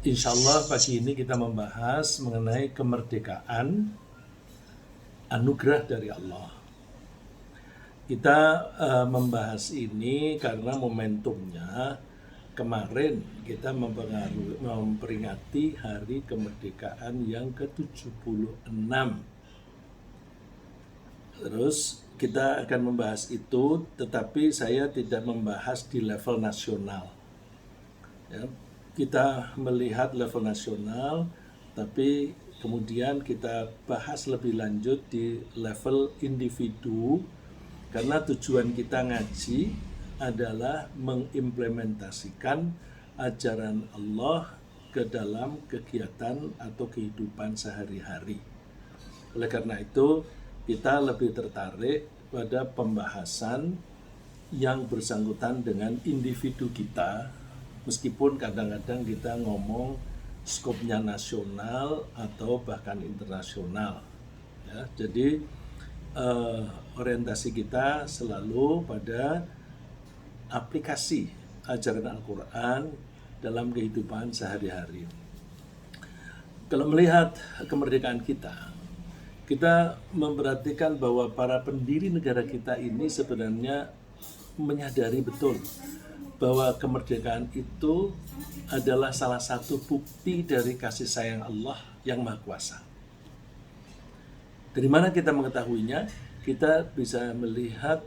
Insya Allah pagi ini kita membahas mengenai kemerdekaan, anugerah dari Allah. Kita membahas ini karena momentumnya kemarin kita memperingati Hari Kemerdekaan yang ke-76. Terus kita akan membahas itu, tetapi saya tidak membahas di level nasional. Ya, kita melihat level nasional, tapi kemudian kita bahas lebih lanjut di level individu, karena tujuan kita ngaji adalah mengimplementasikan ajaran Allah ke dalam kegiatan atau kehidupan sehari-hari. Oleh karena itu, kita lebih tertarik pada pembahasan yang bersangkutan dengan individu kita, meskipun kadang-kadang kita ngomong skopnya nasional atau bahkan internasional. Ya, jadi orientasi kita selalu pada aplikasi ajaran Al-Quran dalam kehidupan sehari-hari. Kalau melihat kemerdekaan kita memperhatikan bahwa para pendiri negara kita ini sebenarnya menyadari betul bahwa kemerdekaan itu adalah salah satu bukti dari kasih sayang Allah yang Maha Kuasa. Dari mana kita mengetahuinya? Kita bisa melihat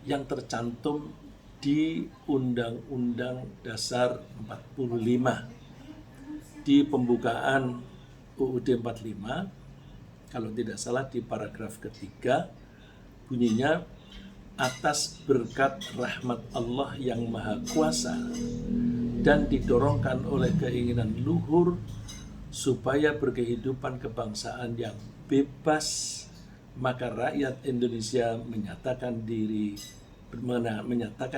yang tercantum di Undang-Undang Dasar 45 di pembukaan UUD 45, kalau tidak salah di paragraf ketiga, bunyinya, atas berkat rahmat Allah yang Maha Kuasa dan didorongkan oleh keinginan luhur supaya berkehidupan kebangsaan yang bebas, maka rakyat Indonesia menyatakan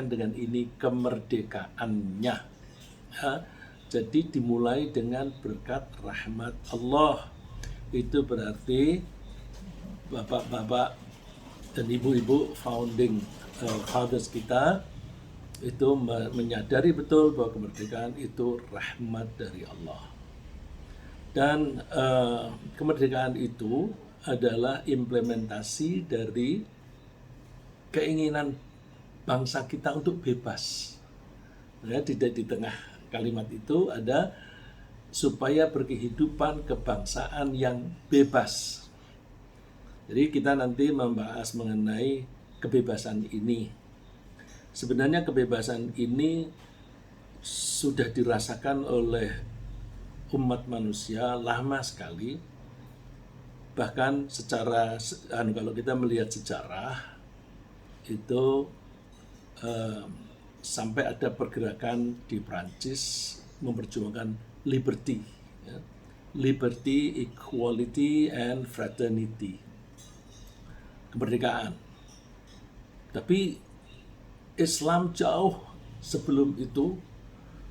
dengan ini kemerdekaannya. Ya, jadi dimulai dengan berkat rahmat Allah. Itu berarti bapak-bapak dan ibu-ibu fathers kita itu menyadari betul bahwa kemerdekaan itu rahmat dari Allah. Dan kemerdekaan itu adalah implementasi dari keinginan bangsa kita untuk bebas. Ya, di tengah kalimat itu ada supaya berkehidupan kebangsaan yang bebas. Jadi kita nanti membahas mengenai kebebasan ini. Sebenarnya kebebasan ini sudah dirasakan oleh umat manusia lama sekali. Bahkan kalau kita melihat sejarah itu sampai ada pergerakan di Prancis memperjuangkan liberty, ya. Liberty, equality, and fraternity, kemerdekaan. Tapi Islam jauh sebelum itu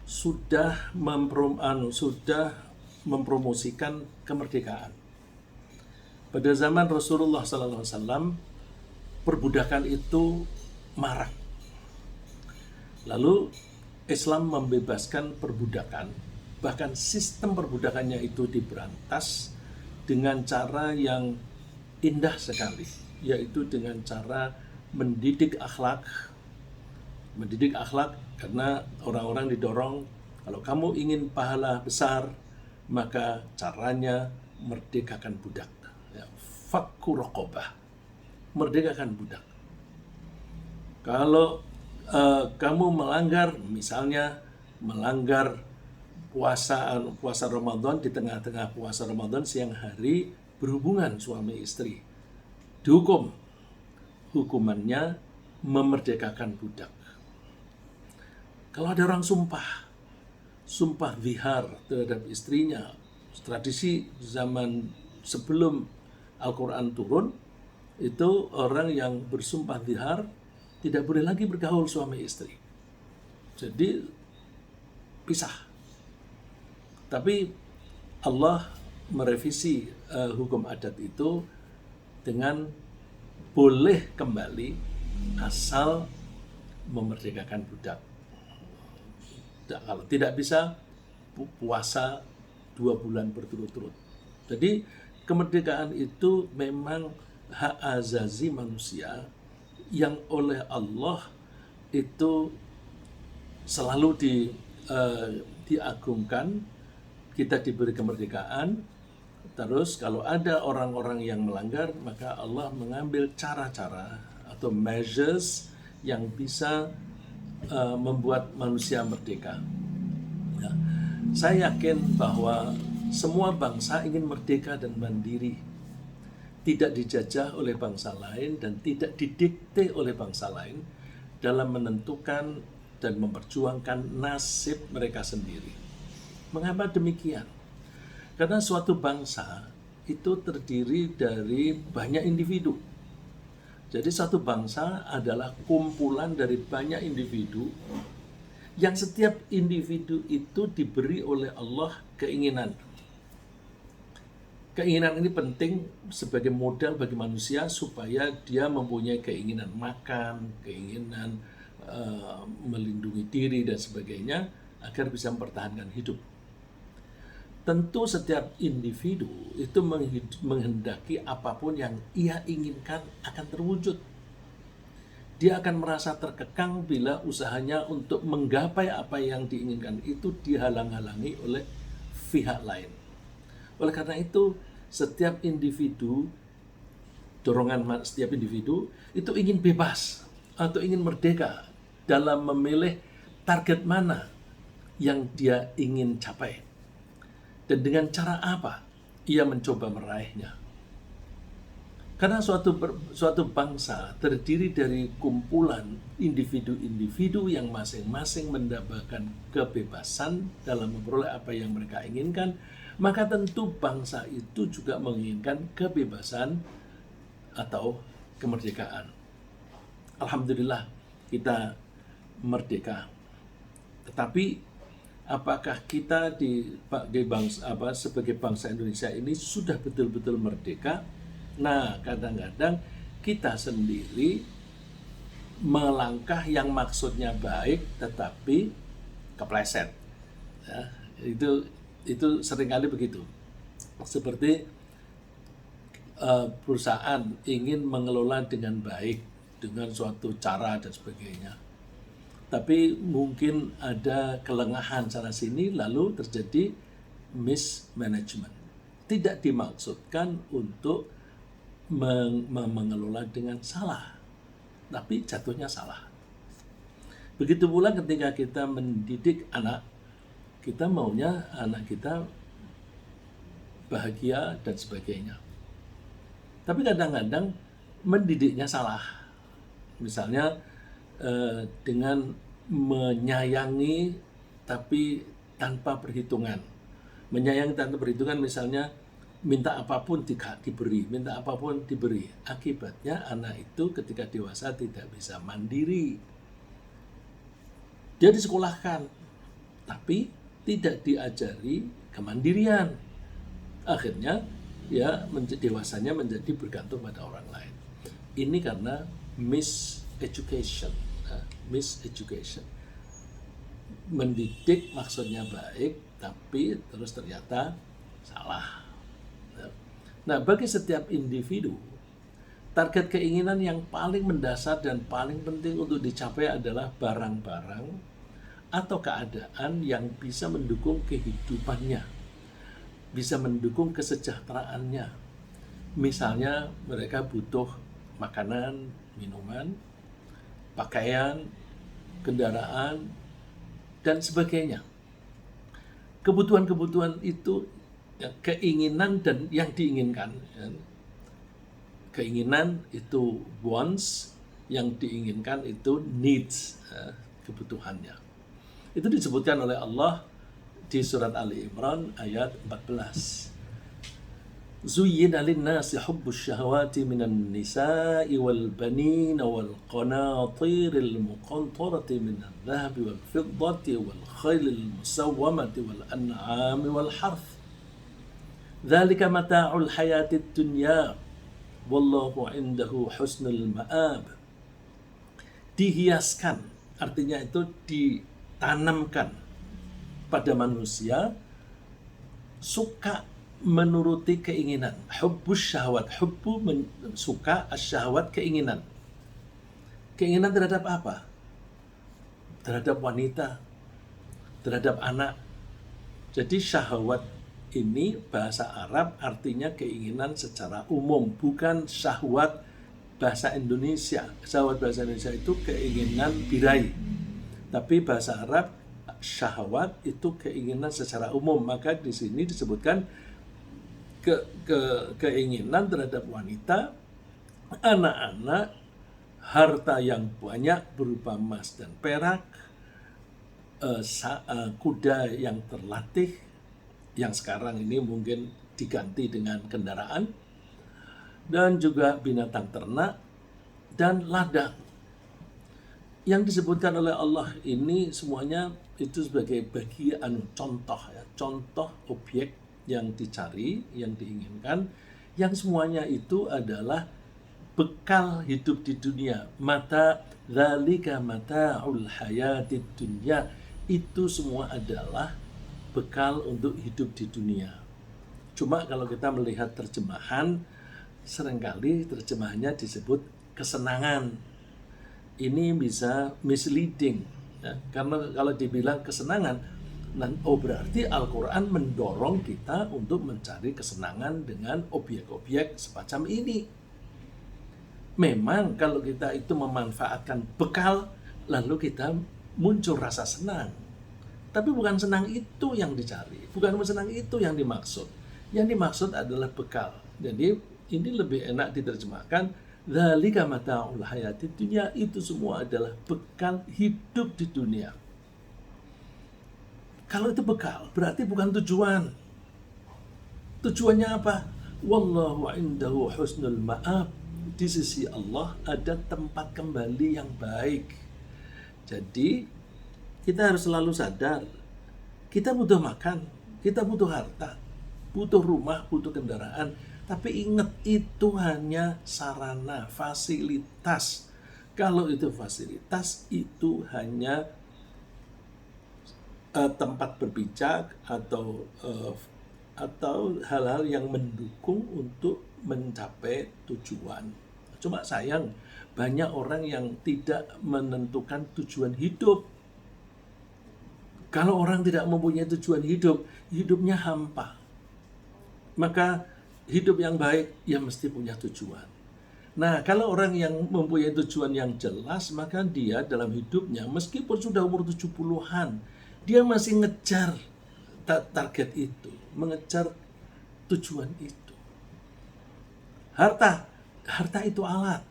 sudah mempromosikan kemerdekaan. Pada zaman Rasulullah SAW, perbudakan itu marak. Lalu Islam membebaskan perbudakan, bahkan sistem perbudakannya itu diberantas dengan cara yang indah sekali, yaitu dengan cara mendidik akhlak. Mendidik akhlak karena orang-orang didorong, kalau kamu ingin pahala besar, maka caranya merdekakan budak. Ya, fakku raqabah, merdekakan budak. Kalau kamu melanggar, misalnya melanggar puasa Ramadan, di tengah-tengah puasa Ramadan siang hari berhubungan suami istri, dihukum. Hukumannya memerdekakan budak. Kalau ada orang sumpah zihar terhadap istrinya, tradisi zaman sebelum Al-Quran turun, itu orang yang bersumpah zihar tidak boleh lagi bergaul suami istri. Jadi pisah. Tapi Allah merevisi hukum adat itu dengan boleh kembali asal memerdekakan budak. Kalau tidak bisa, puasa 2 bulan berturut-turut. Jadi kemerdekaan itu memang hak azazi manusia yang oleh Allah itu selalu diagungkan. Kita diberi kemerdekaan, terus kalau ada orang-orang yang melanggar, maka Allah mengambil cara-cara atau measures yang bisa membuat manusia merdeka. Ya. Saya yakin bahwa semua bangsa ingin merdeka dan mandiri, tidak dijajah oleh bangsa lain dan tidak didikte oleh bangsa lain dalam menentukan dan memperjuangkan nasib mereka sendiri. Mengapa demikian? Karena suatu bangsa itu terdiri dari banyak individu. Jadi satu bangsa adalah kumpulan dari banyak individu yang setiap individu itu diberi oleh Allah keinginan. Keinginan ini penting sebagai modal bagi manusia supaya dia mempunyai keinginan makan, keinginan melindungi diri dan sebagainya agar bisa mempertahankan hidup. Tentu setiap individu itu menghendaki apapun yang ia inginkan akan terwujud. Dia akan merasa terkekang bila usahanya untuk menggapai apa yang diinginkan itu dihalang-halangi oleh pihak lain. Oleh karena itu, dorongan setiap individu itu ingin bebas atau ingin merdeka dalam memilih target mana yang dia ingin capai. Dan dengan cara apa ia mencoba meraihnya. Karena suatu bangsa terdiri dari kumpulan individu-individu yang masing-masing mendapatkan kebebasan dalam memperoleh apa yang mereka inginkan, maka tentu bangsa itu juga menginginkan kebebasan atau kemerdekaan. Alhamdulillah kita merdeka. Tetapi apakah kita sebagai bangsa Indonesia ini sudah betul-betul merdeka? Nah, kadang-kadang kita sendiri melangkah yang maksudnya baik tetapi kepleset. Ya, itu seringkali begitu. Seperti perusahaan ingin mengelola dengan baik dengan suatu cara dan sebagainya. Tapi mungkin ada kelengahan sana sini lalu terjadi mismanagement. Tidak dimaksudkan untuk mengelola dengan salah, tapi jatuhnya salah. Begitu pula ketika kita mendidik anak, kita maunya anak kita bahagia dan sebagainya. Tapi kadang-kadang mendidiknya salah. Misalnya dengan menyayangi tapi tanpa perhitungan. Menyayangi tanpa perhitungan misalnya minta apapun diberi, minta apapun diberi. Akibatnya anak itu ketika dewasa tidak bisa mandiri. Dia disekolahkan, tapi tidak diajari kemandirian. Akhirnya ya dewasanya menjadi bergantung pada orang lain. Ini karena miseducation. Mendidik maksudnya baik, tapi terus ternyata salah. Nah, bagi setiap individu, target keinginan yang paling mendasar dan paling penting untuk dicapai adalah barang-barang atau keadaan yang bisa mendukung kehidupannya, bisa mendukung kesejahteraannya. Misalnya mereka butuh makanan, minuman, pakaian, kendaraan, dan sebagainya. Kebutuhan-kebutuhan itu keinginan dan yang diinginkan. Keinginan itu wants, yang diinginkan itu needs, kebutuhannya. Itu disebutkan oleh Allah di surat Ali Imran ayat 14. زين للناس حب الشهوات من النساء والبنين والقناطير المقنطرة من الذهب والفضة والخيل المسومة والأنعام والحرث ذلك متاع الحياة الدنيا والله عنده حسن المآب. Dihiaskan, artinya itu ditanamkan pada manusia suka menuruti keinginan. Hubbus syahwat, suka, asyahwat keinginan. Keinginan terhadap apa? Terhadap wanita, terhadap anak. Jadi syahwat ini bahasa Arab artinya keinginan secara umum, bukan syahwat bahasa Indonesia. Syahwat bahasa Indonesia itu keinginan birahi. Tapi bahasa Arab syahwat itu keinginan secara umum. Maka di sini disebutkan keinginan terhadap wanita, anak-anak, harta yang banyak berupa emas dan perak, kuda yang terlatih, yang sekarang ini mungkin diganti dengan kendaraan, dan juga binatang ternak dan ladang. Yang disebutkan oleh Allah ini semuanya itu sebagai bagian contoh, ya, contoh objek yang dicari, yang diinginkan, yang semuanya itu adalah bekal hidup di dunia. Mata dzalika mata'ul hayatid dunya, itu semua adalah bekal untuk hidup di dunia. Cuma kalau kita melihat terjemahan, seringkali terjemahannya disebut kesenangan. Ini bisa misleading, ya, karena kalau dibilang kesenangan, berarti Al-Quran mendorong kita untuk mencari kesenangan dengan objek-objek semacam ini. Memang kalau kita itu memanfaatkan bekal, lalu kita muncul rasa senang. Tapi bukan senang itu yang dicari, bukan senang itu yang dimaksud. Yang dimaksud adalah bekal. Jadi ini lebih enak diterjemahkan, dzalika mata'ul hayatid dunya, itu semua adalah bekal hidup di dunia. Kalau itu bekal, berarti bukan tujuan. Tujuannya apa? Wallahu indahu husnul ma'ab. Di sisi Allah ada tempat kembali yang baik. Jadi kita harus selalu sadar, kita butuh makan, kita butuh harta, butuh rumah, butuh kendaraan. Tapi ingat, itu hanya sarana, fasilitas. Kalau itu fasilitas, itu hanya tempat berpijak atau hal-hal yang mendukung untuk mencapai tujuan. Cuma sayang, banyak orang yang tidak menentukan tujuan hidup. Kalau orang tidak mempunyai tujuan hidup, hidupnya hampa. Maka hidup yang baik, ya mesti punya tujuan. Nah, kalau orang yang mempunyai tujuan yang jelas, maka dia dalam hidupnya, meskipun sudah umur 70-an, dia masih ngejar target itu, mengejar tujuan itu. Harta itu alat.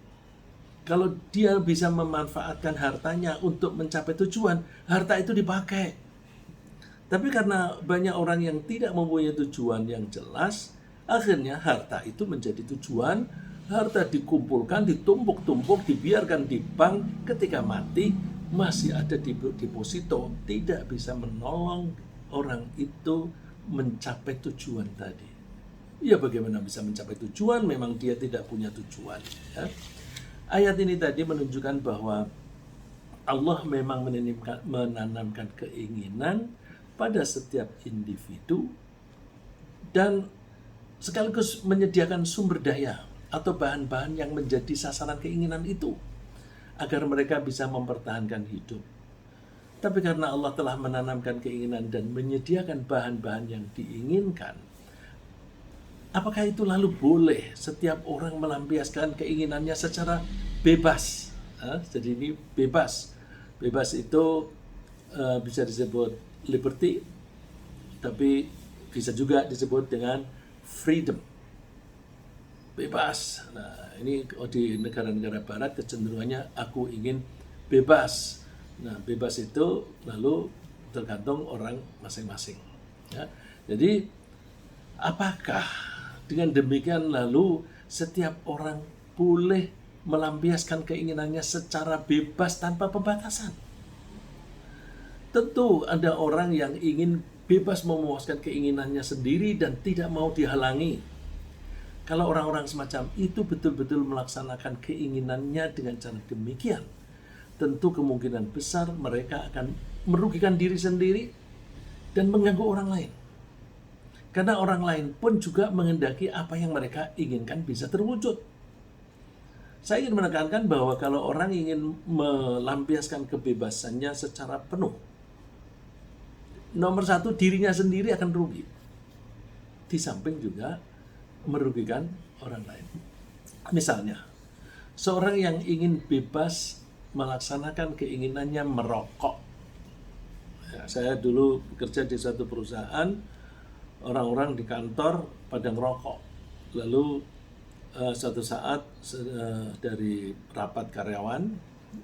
Kalau dia bisa memanfaatkan hartanya untuk mencapai tujuan, harta itu dipakai. Tapi karena banyak orang yang tidak mempunyai tujuan yang jelas, akhirnya harta itu menjadi tujuan, harta dikumpulkan, ditumpuk-tumpuk, dibiarkan di bank, ketika mati masih ada di deposito, tidak bisa menolong orang itu mencapai tujuan tadi. Ya bagaimana bisa mencapai tujuan, memang dia tidak punya tujuan, ya. Ayat ini tadi menunjukkan bahwa Allah memang menanamkan keinginan pada setiap individu dan sekaligus menyediakan sumber daya atau bahan-bahan yang menjadi sasaran keinginan itu agar mereka bisa mempertahankan hidup. Tapi karena Allah telah menanamkan keinginan dan menyediakan bahan-bahan yang diinginkan, apakah itu lalu boleh setiap orang melampiaskan keinginannya secara bebas? Jadi ini bebas. Bebas itu bisa disebut liberty, tapi bisa juga disebut dengan freedom. Bebas. Nah, ini di negara-negara barat kecenderungannya aku ingin bebas. Nah, bebas itu lalu tergantung orang masing-masing. Ya. Jadi, apakah dengan demikian lalu setiap orang boleh melampiaskan keinginannya secara bebas tanpa pembatasan? Tentu ada orang yang ingin bebas memuaskan keinginannya sendiri dan tidak mau dihalangi. Kalau orang-orang semacam itu betul-betul melaksanakan keinginannya dengan cara demikian, tentu kemungkinan besar mereka akan merugikan diri sendiri dan mengganggu orang lain. Karena orang lain pun juga menghendaki apa yang mereka inginkan bisa terwujud. Saya ingin menekankan bahwa kalau orang ingin melampiaskan kebebasannya secara penuh, nomor satu, dirinya sendiri akan rugi. Di samping juga merugikan orang lain. Misalnya, seorang yang ingin bebas melaksanakan keinginannya merokok. Ya, saya dulu bekerja di satu perusahaan, orang-orang di kantor pada ngerokok. Lalu suatu saat dari rapat karyawan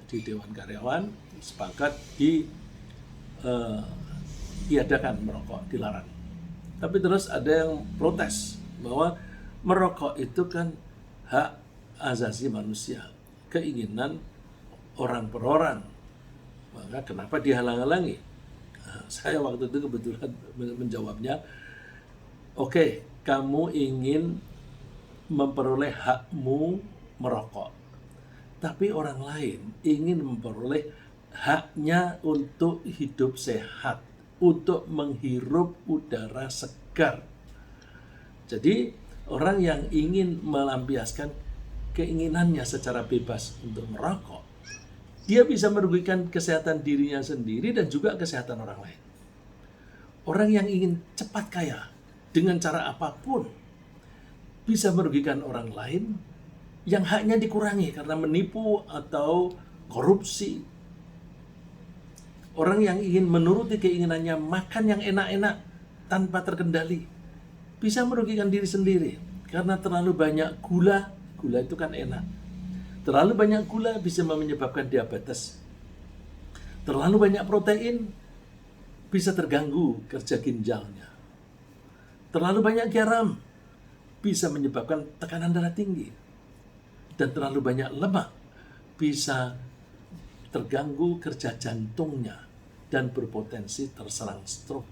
di Dewan Karyawan sepakat diadakan merokok, dilarang. Tapi terus ada yang protes bahwa merokok itu kan hak asasi manusia, keinginan orang per orang. Maka kenapa dihalang-halangi? Nah, saya waktu itu kebetulan menjawabnya, oke, kamu ingin memperoleh hakmu merokok, tapi orang lain ingin memperoleh haknya untuk hidup sehat, untuk menghirup udara segar. Jadi orang yang ingin melampiaskan keinginannya secara bebas untuk merokok, dia bisa merugikan kesehatan dirinya sendiri dan juga kesehatan orang lain. Orang yang ingin cepat kaya dengan cara apapun bisa merugikan orang lain yang haknya dikurangi karena menipu atau korupsi. Orang yang ingin menuruti keinginannya makan yang enak-enak tanpa terkendali bisa merugikan diri sendiri karena terlalu banyak gula. Gula itu kan enak. Terlalu banyak gula bisa menyebabkan diabetes. Terlalu banyak protein bisa terganggu kerja ginjalnya. Terlalu banyak garam bisa menyebabkan tekanan darah tinggi. Dan terlalu banyak lemak bisa terganggu kerja jantungnya dan berpotensi terserang stroke.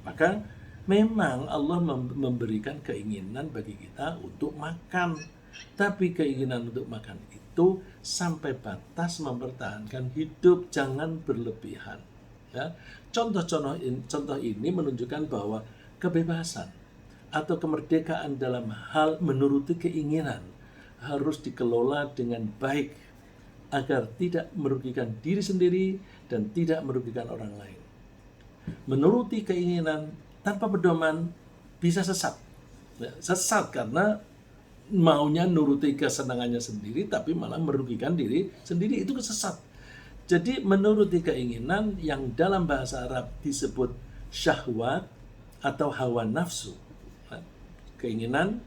Maka memang Allah memberikan keinginan bagi kita untuk makan. Tapi keinginan untuk makan itu sampai batas mempertahankan hidup, jangan berlebihan. Ya. Contoh ini menunjukkan bahwa kebebasan atau kemerdekaan dalam hal menuruti keinginan harus dikelola dengan baik agar tidak merugikan diri sendiri dan tidak merugikan orang lain. Menuruti keinginan tanpa pedoman bisa sesat. Ya, sesat karena maunya nuruti kesenangannya sendiri tapi malah merugikan diri sendiri, itu sesat. Jadi menuruti keinginan yang dalam bahasa Arab disebut syahwat atau hawa nafsu. Keinginan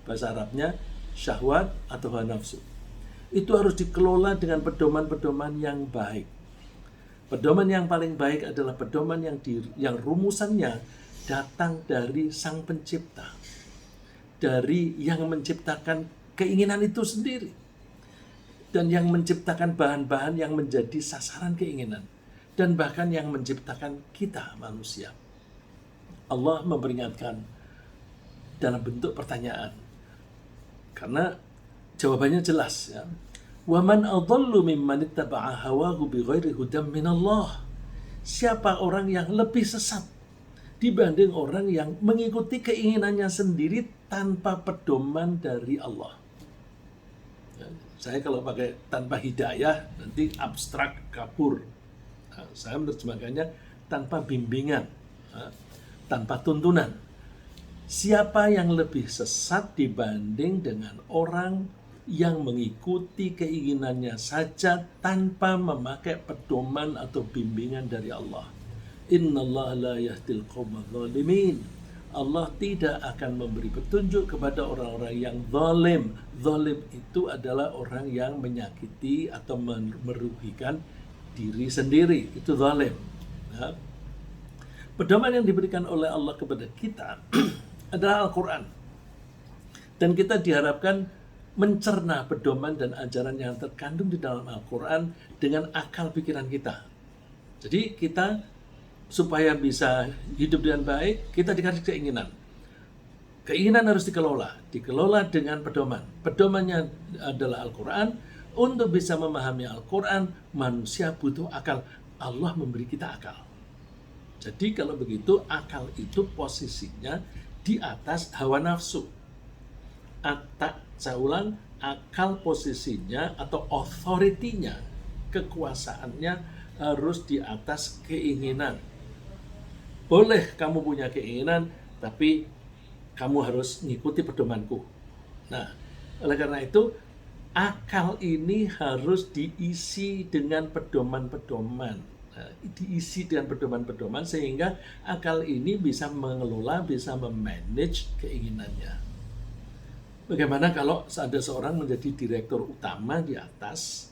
bahasa Arabnya syahwat atau hawa nafsu. Itu harus dikelola dengan pedoman-pedoman yang baik. Pedoman yang paling baik adalah pedoman yang rumusannya datang dari Sang Pencipta, dari yang menciptakan keinginan itu sendiri, dan yang menciptakan bahan-bahan yang menjadi sasaran keinginan, dan bahkan yang menciptakan kita manusia. Allah memperingatkan dalam bentuk pertanyaan, karena jawabannya jelas, ya. Wa man adallu mimman ittaba'a hawahu bighairi hudam minallah. Siapa orang yang lebih sesat dibanding orang yang mengikuti keinginannya sendiri tanpa pedoman dari Allah. Ya, saya kalau pakai tanpa hidayah nanti abstrak, kabur. Nah, saya menerjemahkannya tanpa bimbingan, tanpa tuntunan. Siapa yang lebih sesat dibanding dengan orang yang mengikuti keinginannya saja tanpa memakai pedoman atau bimbingan dari Allah. Innallaha la yahdil qaumadz zalimin. Allah tidak akan memberi petunjuk kepada orang-orang yang zalim. Zalim itu adalah orang yang menyakiti atau merugikan diri sendiri. Itu zalim. Ya. Pedoman yang diberikan oleh Allah kepada kita adalah Al-Quran. Dan kita diharapkan mencerna pedoman dan ajaran yang terkandung di dalam Al-Quran dengan akal pikiran kita. Jadi kita supaya bisa hidup dengan baik, kita dikasih keinginan. Keinginan harus dikelola dengan pedoman. Pedomannya adalah Al-Quran. Untuk bisa memahami Al-Quran, manusia butuh akal. Allah memberi kita akal. Jadi kalau begitu akal itu posisinya di atas hawa nafsu. Saya ulang, akal posisinya atau authority-nya, kekuasaannya harus di atas keinginan. Boleh kamu punya keinginan, tapi kamu harus ngikuti pedomanku. Nah, oleh karena itu, akal ini harus diisi dengan pedoman-pedoman. Nah, diisi dengan pedoman-pedoman sehingga akal ini bisa mengelola, bisa memanage keinginannya. Bagaimana kalau ada seorang menjadi direktur utama di atas,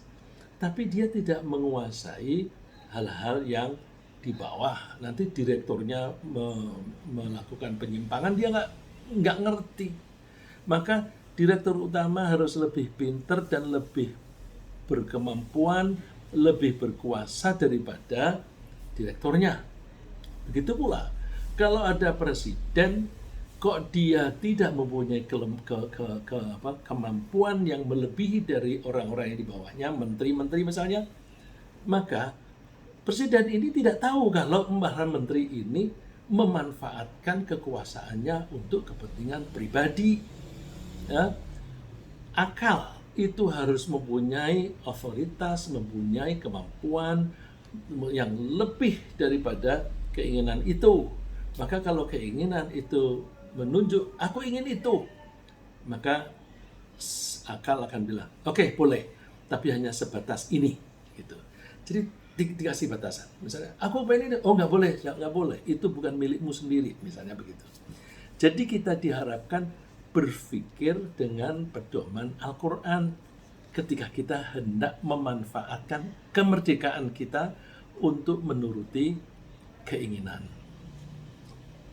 tapi dia tidak menguasai hal-hal yang di bawah. Nanti direkturnya melakukan penyimpangan, dia nggak ngerti. Maka direktur utama harus lebih pintar dan lebih berkemampuan, lebih berkuasa daripada direkturnya. Begitu pula, kalau ada presiden, kok dia tidak mempunyai kemampuan yang melebihi dari orang-orang yang di bawahnya, menteri-menteri misalnya, maka presiden ini tidak tahu kalau para menteri ini memanfaatkan kekuasaannya untuk kepentingan pribadi. Ya. Akal itu harus mempunyai otoritas, mempunyai kemampuan yang lebih daripada keinginan itu. Maka kalau keinginan itu menunjuk, aku ingin itu, maka akal akan bilang, oke, boleh, tapi hanya sebatas ini. Gitu. Jadi dikasih batasan. Misalnya, aku pengen ini, oh nggak boleh, itu bukan milikmu sendiri, misalnya begitu. Jadi kita diharapkan berpikir dengan pedoman Al-Quran ketika kita hendak memanfaatkan kemerdekaan kita untuk menuruti keinginan.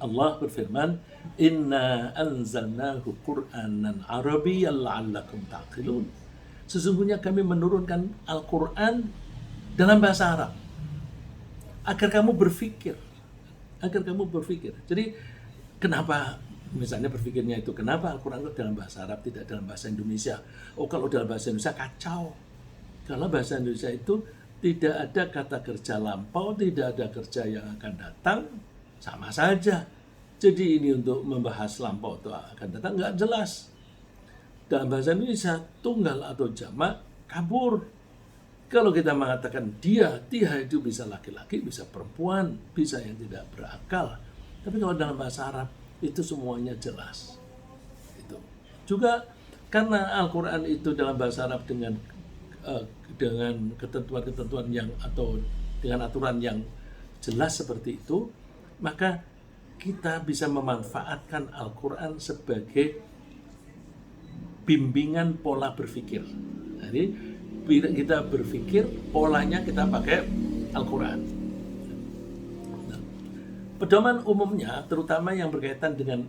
Allah berfirman, Inna anzalnahu Qur'anan Arabiyyan la'allakum ta'qilun. Sesungguhnya kami menurunkan Al-Quran dalam bahasa Arab agar kamu berpikir. Jadi kenapa misalnya berpikirnya itu, kenapa Al-Quran itu dalam bahasa Arab, tidak dalam bahasa Indonesia? Oh, kalau dalam bahasa Indonesia kacau. Kalau bahasa Indonesia itu tidak ada kata kerja lampau, tidak ada kerja yang akan datang, sama saja. Jadi ini untuk membahas lampau atau akan datang nggak jelas. Dalam bahasa Indonesia tunggal atau jamak kabur. Kalau kita mengatakan dia itu bisa laki-laki, bisa perempuan, bisa yang tidak berakal. Tapi kalau dalam bahasa Arab itu semuanya jelas. Itu juga karena Al-Quran itu dalam bahasa Arab dengan ketentuan-ketentuan yang atau dengan aturan yang jelas seperti itu, maka kita bisa memanfaatkan Al-Quran sebagai bimbingan pola berpikir. Jadi kita berpikir, polanya kita pakai Al-Quran. Nah, pedoman umumnya, terutama yang berkaitan dengan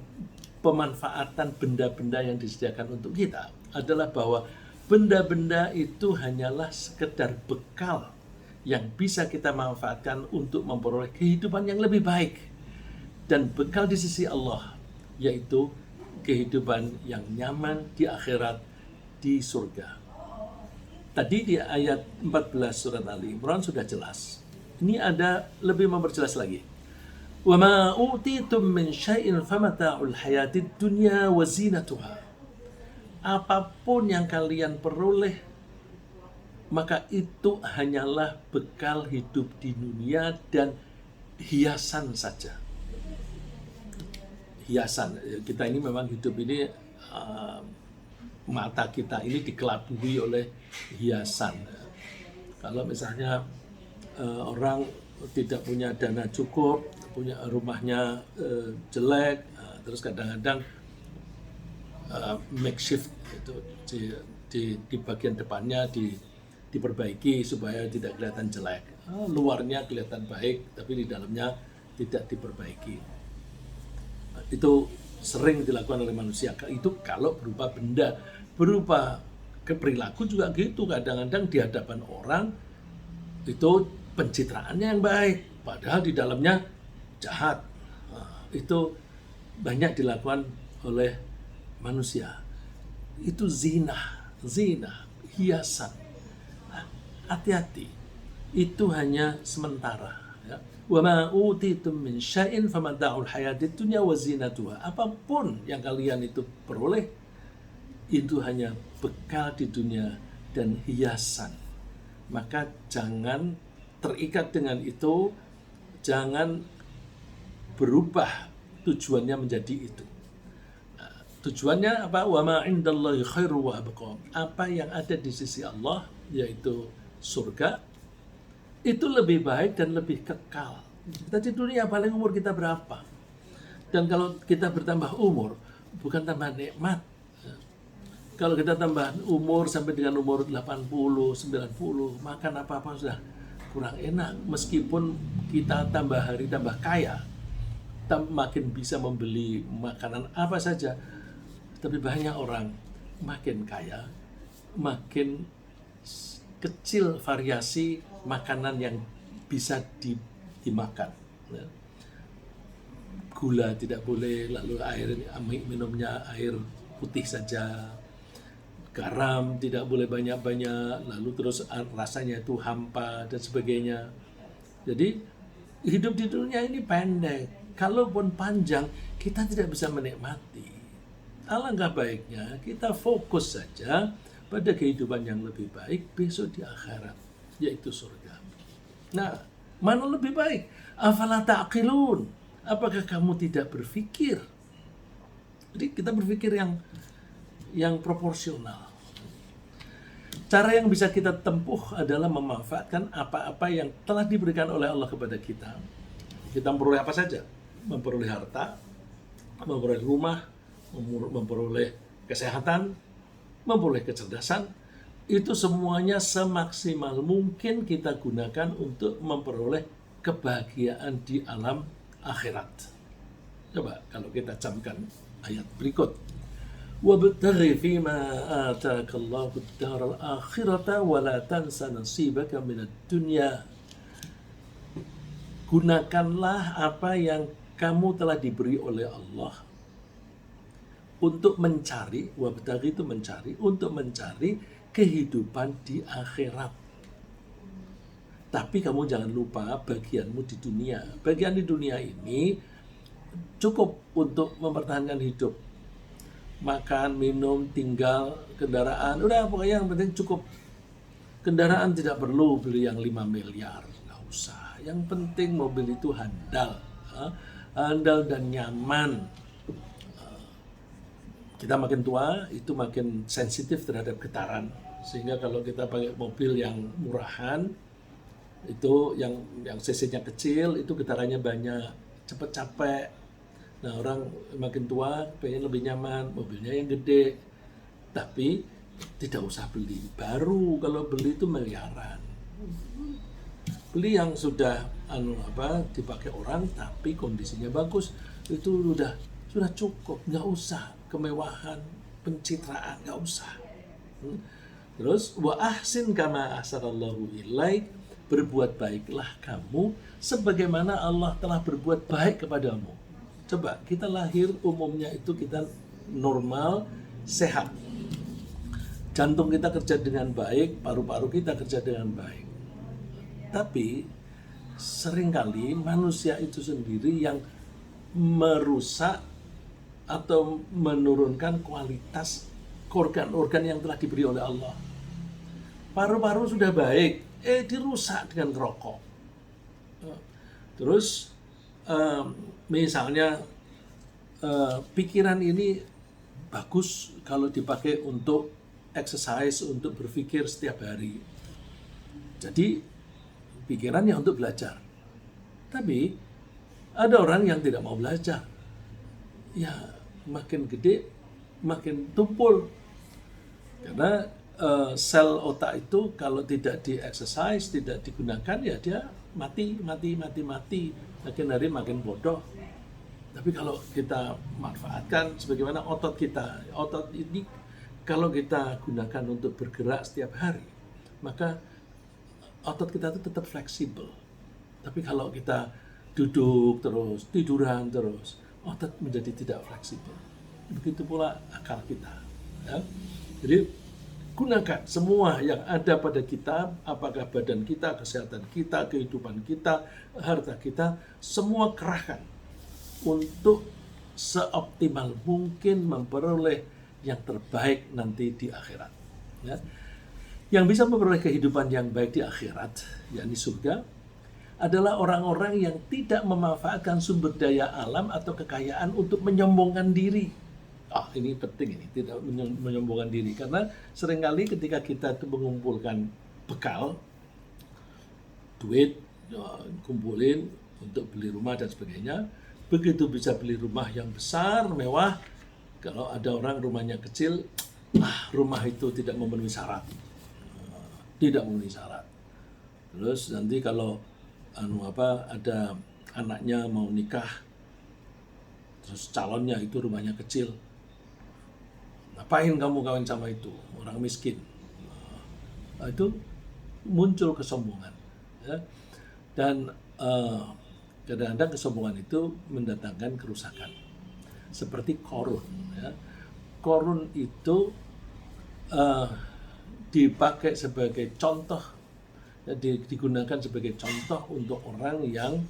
pemanfaatan benda-benda yang disediakan untuk kita, adalah bahwa benda-benda itu hanyalah sekedar bekal yang bisa kita manfaatkan untuk memperoleh kehidupan yang lebih baik. Dan bekal di sisi Allah, yaitu kehidupan yang nyaman di akhirat, di surga. Tadi di ayat 14 surat Ali Imran sudah jelas. Ini ada lebih memperjelas lagi. Wa ma utitum min syai'in famata'ul hayatid dunya wa zinatuha. Apapun yang kalian peroleh, maka itu hanyalah bekal hidup di dunia dan hiasan saja. Hiasan. Kita ini memang hidup ini mata kita ini dikelabui oleh hiasan. Kalau misalnya orang tidak punya dana cukup, punya rumahnya jelek, terus kadang-kadang makeshift itu di bagian depannya diperbaiki supaya tidak kelihatan jelek. Luarnya kelihatan baik, tapi di dalamnya tidak diperbaiki. Itu sering dilakukan oleh manusia. Itu kalau berupa benda, berupa perilaku juga gitu. Kadang-kadang di hadapan orang itu pencitraannya yang baik, padahal di dalamnya jahat. Itu banyak dilakukan oleh manusia. Itu zina, hiasan. Hati-hati, itu hanya sementara. Ya. Wa ma utitum min syai'in famata'ul hayatid dunya wa zinatuha. Apapun yang kalian itu peroleh itu hanya bekal di dunia dan hiasan. Maka jangan terikat dengan itu, jangan berubah tujuannya menjadi itu. Tujuannya apa? Wa ma indallahi khairu wa abqa. Apa yang ada di sisi Allah yaitu surga itu lebih baik dan lebih kekal. Kita di dunia paling umur kita berapa? Dan kalau kita bertambah umur bukan tambah nikmat. Kalau kita tambah umur sampai dengan umur 80, 90, makan apa-apa sudah kurang enak. Meskipun kita tambah hari tambah kaya, makin bisa membeli makanan apa saja. Tapi banyak orang makin kaya, makin kecil variasi makanan yang bisa dimakan. Gula tidak boleh, lalu minumnya air putih saja. Garam tidak boleh banyak-banyak, lalu terus rasanya itu hampa dan sebagainya. Jadi hidup di dunia ini pendek. Kalaupun panjang, kita tidak bisa menikmati. Alangkah baiknya kita fokus saja pada kehidupan yang lebih baik besok di akhirat, yaitu surga. Nah, mana lebih baik? Afala ta'qilun? Apakah kamu tidak berpikir? Jadi kita berpikir yang proporsional. Cara yang bisa kita tempuh adalah memanfaatkan apa-apa yang telah diberikan oleh Allah kepada kita. Kita memperoleh apa saja? Memperoleh harta, memperoleh rumah, memperoleh kesehatan, memperoleh kecerdasan. Itu semuanya semaksimal mungkin kita gunakan untuk memperoleh kebahagiaan di alam akhirat. Coba kalau kita camkan ayat berikut. وَابْتَغِ فِيمَا آتَاكَ اللَّهُ الدَّارَ الْآخِرَةَ وَلَا تَنْسَ نَصِيبَكَ مِنَ الدُّنْيَا. Gunakanlah apa yang kamu telah diberi oleh Allah untuk mencari, wabtaghi itu mencari, untuk mencari kehidupan di akhirat. Tapi kamu jangan lupa bagianmu di dunia. Bagian di dunia ini cukup untuk mempertahankan hidup. Makan, minum, tinggal, kendaraan, udah pokoknya yang penting cukup. Kendaraan tidak perlu beli yang 5 miliar, nggak usah. Yang penting mobil itu handal, handal dan nyaman. Kita makin tua itu makin sensitif terhadap getaran, sehingga kalau kita pakai mobil yang murahan itu yang cc-nya kecil itu getarannya banyak, cepet capek. Nah, orang makin tua pengen lebih nyaman, mobilnya yang gede. Tapi tidak usah beli baru, kalau beli itu miliaran. Beli yang sudah dipakai orang tapi kondisinya bagus, itu sudah cukup, nggak usah kemewahan, pencitraan, nggak usah. Terus wa ahsin kama ahsanallahu ilaik, berbuat baiklah kamu sebagaimana Allah telah berbuat baik kepadamu. Coba, kita lahir umumnya itu kita normal, sehat. Jantung kita kerja dengan baik, paru-paru kita kerja dengan baik. Tapi, seringkali manusia itu sendiri yang merusak atau menurunkan kualitas organ-organ yang telah diberi oleh Allah. Paru-paru sudah baik, dirusak dengan rokok. Terus, misalnya pikiran ini bagus kalau dipakai untuk exercise, untuk berpikir setiap hari. Jadi pikirannya untuk belajar. Tapi ada orang yang tidak mau belajar. Ya makin gede makin tumpul. Karena sel otak itu kalau tidak di exercise, tidak digunakan, ya dia mati. Makin hari makin bodoh. Tapi kalau kita manfaatkan sebagaimana otot kita, otot ini kalau kita gunakan untuk bergerak setiap hari, maka otot kita itu tetap fleksibel. Tapi kalau kita duduk terus, tiduran terus, otot menjadi tidak fleksibel. Begitu pula akal kita. Ya. Jadi Gunakan semua yang ada pada kita, apakah badan kita, kesehatan kita, kehidupan kita, harta kita, semua kerahkan untuk seoptimal mungkin memperoleh yang terbaik nanti di akhirat. Ya. Yang bisa memperoleh kehidupan yang baik di akhirat, yakni surga, adalah orang-orang yang tidak memanfaatkan sumber daya alam atau kekayaan untuk menyombongkan diri. Ini penting, ini tidak menyombongkan diri, karena seringkali ketika kita itu mengumpulkan bekal, duit, kumpulin untuk beli rumah dan sebagainya, begitu bisa beli rumah yang besar, mewah, kalau ada orang rumahnya kecil, rumah itu tidak memenuhi syarat. Tidak memenuhi syarat. Terus nanti kalau ada anaknya mau nikah, terus calonnya itu rumahnya kecil, ngapain kamu kawin sama itu orang miskin? Itu muncul kesombongan, ya. Dan kadang-kadang kesombongan itu mendatangkan kerusakan, seperti Qarun, ya. Qarun itu dipakai sebagai contoh, digunakan sebagai contoh untuk orang yang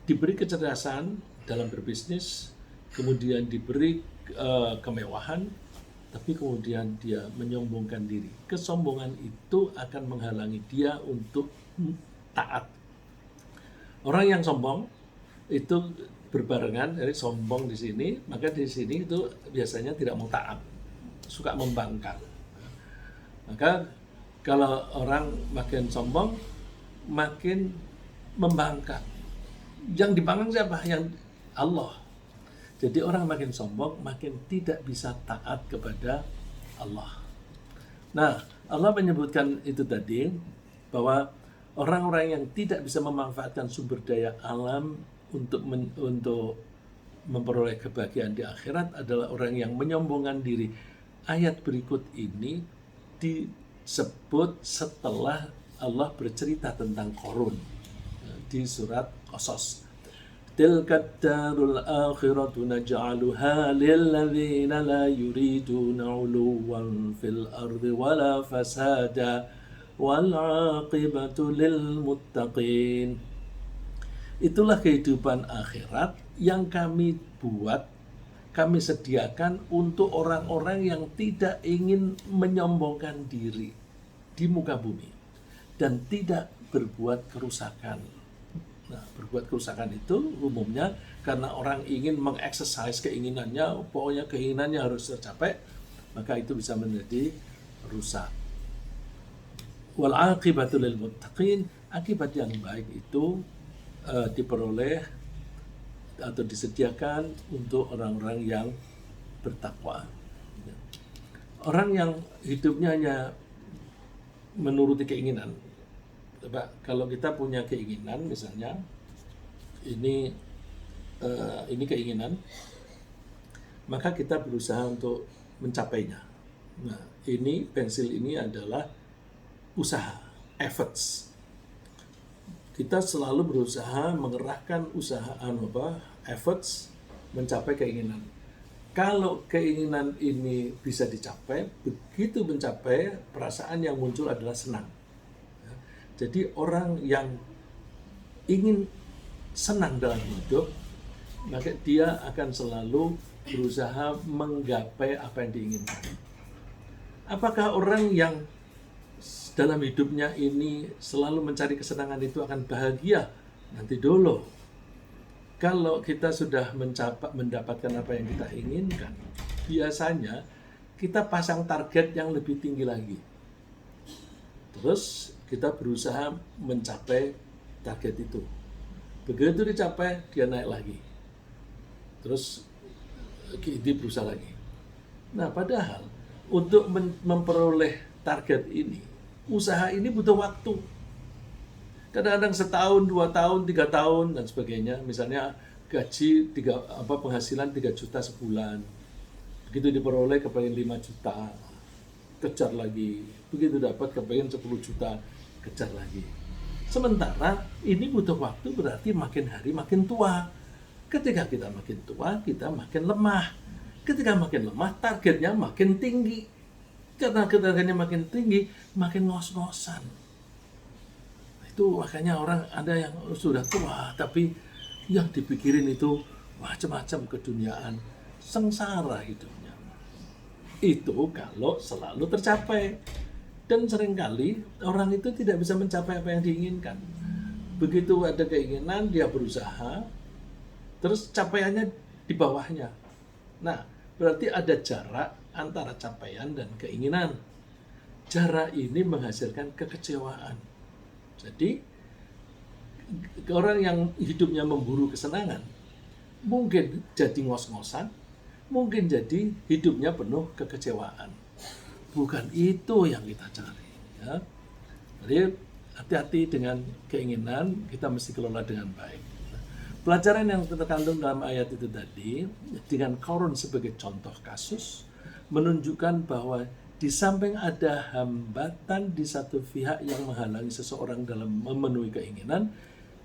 diberi kecerdasan dalam berbisnis, kemudian diberi kemewahan, tapi kemudian dia menyombongkan diri. Kesombongan itu akan menghalangi dia untuk taat. Orang yang sombong itu berbarengan, jadi sombong di sini, maka di sini itu biasanya tidak mau taat, suka membangkang. Maka kalau orang makin sombong, makin membangkang. Yang dibangkang siapa? Yang Allah. Jadi orang makin sombong, makin tidak bisa taat kepada Allah. Nah, Allah menyebutkan itu tadi, bahwa orang-orang yang tidak bisa memanfaatkan sumber daya alam untuk memperoleh kebahagiaan di akhirat adalah orang yang menyombongkan diri. Ayat berikut ini disebut setelah Allah bercerita tentang Qarun di surat Qasas. Tilkad darul akhiratu naj'aluha lilladzina la yuriduna 'uluwan fil ardi wala fasada wal 'aqibatu lil muttaqin. Itulah kehidupan akhirat yang kami buat, kami sediakan untuk orang-orang yang tidak ingin menyombongkan diri di muka bumi dan tidak berbuat kerusakan. Nah, berbuat kerusakan itu umumnya karena orang ingin mengeksersis keinginannya, pokoknya keinginannya harus tercapai, maka itu bisa menjadi rusak. Wal aqibatu lil muttaqin, akibat yang baik itu diperoleh atau disediakan untuk orang-orang yang bertakwa. Orang yang hidupnya hanya menuruti keinginan. Coba kalau kita punya keinginan, misalnya ini keinginan, maka kita berusaha untuk mencapainya. Nah, ini pensil ini adalah usaha, efforts. Kita selalu berusaha mengerahkan efforts mencapai keinginan. Kalau keinginan ini bisa dicapai, begitu mencapai, perasaan yang muncul adalah senang. Jadi orang yang ingin senang dalam hidup, maka dia akan selalu berusaha menggapai apa yang diinginkan. Apakah orang yang dalam hidupnya ini selalu mencari kesenangan itu akan bahagia? Nanti dulu. Kalau kita sudah mendapatkan apa yang kita inginkan, biasanya kita pasang target yang lebih tinggi lagi. Terus kita berusaha mencapai target itu. Begitu dicapai, dia naik lagi. Terus dia berusaha lagi. Nah, padahal untuk memperoleh target ini, usaha ini butuh waktu. Kadang-kadang setahun, 2 tahun, 3 tahun, dan sebagainya. Misalnya gaji penghasilan 3 juta sebulan. Begitu diperoleh kepengen 5 juta, kejar lagi. Begitu dapat kepengen 10 juta, kejar lagi. Sementara ini butuh waktu, berarti makin hari makin tua. Ketika kita makin tua, kita makin lemah. Ketika makin lemah, targetnya makin tinggi. Karena ketegangannya makin tinggi, makin ngos-ngosan. Itu makanya orang ada yang sudah tua, tapi yang dipikirin itu macam-macam keduniaan, sengsara hidupnya. Itu kalau selalu tercapai. Dan seringkali orang itu tidak bisa mencapai apa yang diinginkan. Begitu ada keinginan, dia berusaha, terus capaiannya di bawahnya. Nah, berarti ada jarak antara capaian dan keinginan. Jarak ini menghasilkan kekecewaan. Jadi, orang yang hidupnya memburu kesenangan, mungkin jadi ngos-ngosan, mungkin jadi hidupnya penuh kekecewaan. Bukan itu yang kita cari. Ya. Jadi hati-hati dengan keinginan, kita mesti kelola dengan baik. Pelajaran yang terkandung dalam ayat itu tadi, dengan Qarun sebagai contoh kasus, menunjukkan bahwa di samping ada hambatan di satu pihak yang menghalangi seseorang dalam memenuhi keinginan,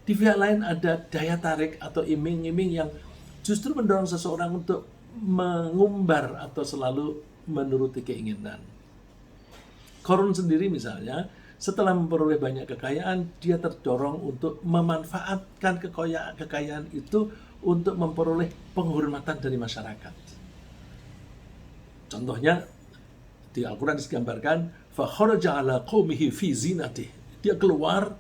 di pihak lain ada daya tarik atau iming-iming yang justru mendorong seseorang untuk mengumbar atau selalu menuruti keinginan. Qarun sendiri misalnya, setelah memperoleh banyak kekayaan, dia terdorong untuk memanfaatkan kekayaan itu untuk memperoleh penghormatan dari masyarakat. Contohnya, di Al-Quran digambarkan, فَخَرَجَ عَلَى قَوْمِهِ فِي زِينَتِهِ. Dia keluar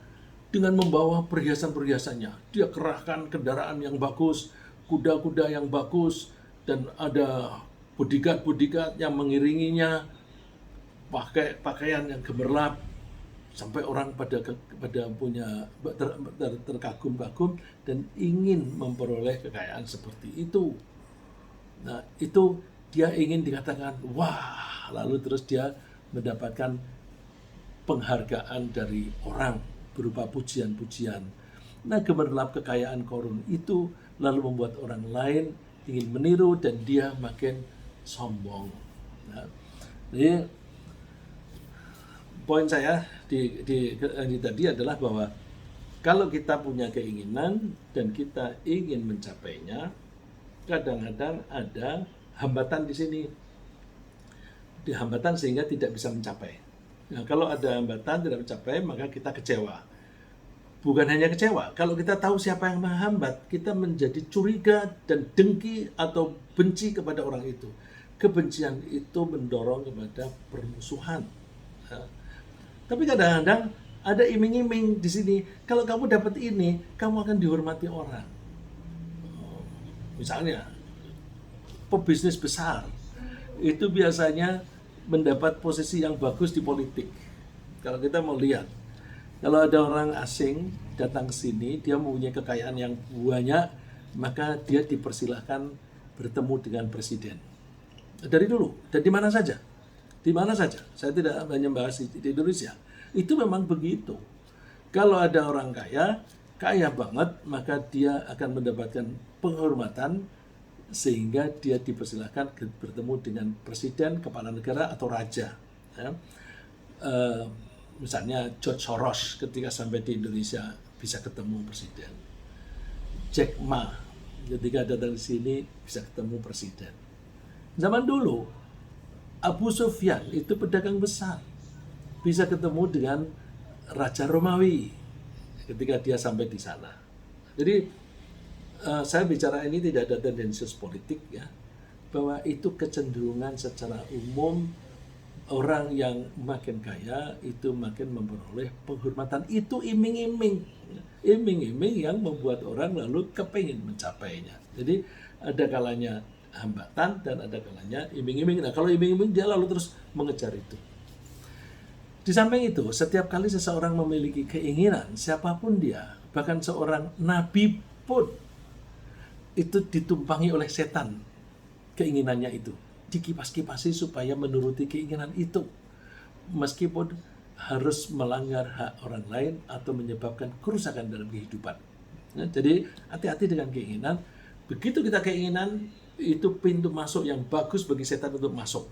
dengan membawa perhiasan-perhiasannya. Dia kerahkan kendaraan yang bagus, kuda-kuda yang bagus, dan ada bodyguard yang mengiringinya, pakai pakaian yang gemerlap, sampai orang pada punya terkagum-kagum dan ingin memperoleh kekayaan seperti itu. Nah, itu dia ingin dikatakan wah, lalu terus dia mendapatkan penghargaan dari orang berupa pujian-pujian. Nah, gemerlap kekayaan Qarun itu lalu membuat orang lain ingin meniru dan dia makin sombong. Nah, jadi poin saya di tadi adalah bahwa kalau kita punya keinginan dan kita ingin mencapainya, kadang-kadang ada hambatan di sini. Di hambatan sehingga tidak bisa mencapai. Nah, kalau ada hambatan tidak mencapai, maka kita kecewa. Bukan hanya kecewa, kalau kita tahu siapa yang menghambat, kita menjadi curiga dan dengki atau benci kepada orang itu. Kebencian itu mendorong kepada permusuhan. Nah, tapi kadang-kadang ada iming-iming di sini. Kalau kamu dapat ini, kamu akan dihormati orang. Misalnya, pebisnis besar itu biasanya mendapat posisi yang bagus di politik. Kalau kita mau lihat, kalau ada orang asing datang ke sini, dia mempunyai kekayaan yang banyak, maka dia dipersilahkan bertemu dengan presiden. Dari dulu, dan di mana saja. Di mana saja, saya tidak hanya bahas di Indonesia. Itu memang begitu. Kalau ada orang kaya banget, maka dia akan mendapatkan penghormatan sehingga dia dipersilahkan bertemu dengan presiden, kepala negara, atau raja. Ya. Misalnya George Soros ketika sampai di Indonesia bisa ketemu presiden. Jack Ma ketika datang di sini bisa ketemu presiden. Zaman dulu, Abu Sufyan itu pedagang besar, bisa ketemu dengan Raja Romawi ketika dia sampai di sana. Jadi saya bicara ini tidak ada tendensius politik ya, bahwa itu kecenderungan secara umum orang yang makin kaya itu makin memperoleh penghormatan. Itu iming-iming yang membuat orang lalu kepingin mencapainya. Jadi ada kalanya hambatan dan ada kalanya iming-iming. Nah, kalau iming-iming dia lalu terus mengejar itu. Di samping itu, setiap kali seseorang memiliki keinginan, siapapun dia, bahkan seorang nabi pun itu ditumpangi oleh setan keinginannya itu. Dikipas-kipasi supaya menuruti keinginan itu. Meskipun harus melanggar hak orang lain atau menyebabkan kerusakan dalam kehidupan. Nah, jadi hati-hati dengan keinginan. Begitu kita keinginan, itu pintu masuk yang bagus bagi setan untuk masuk.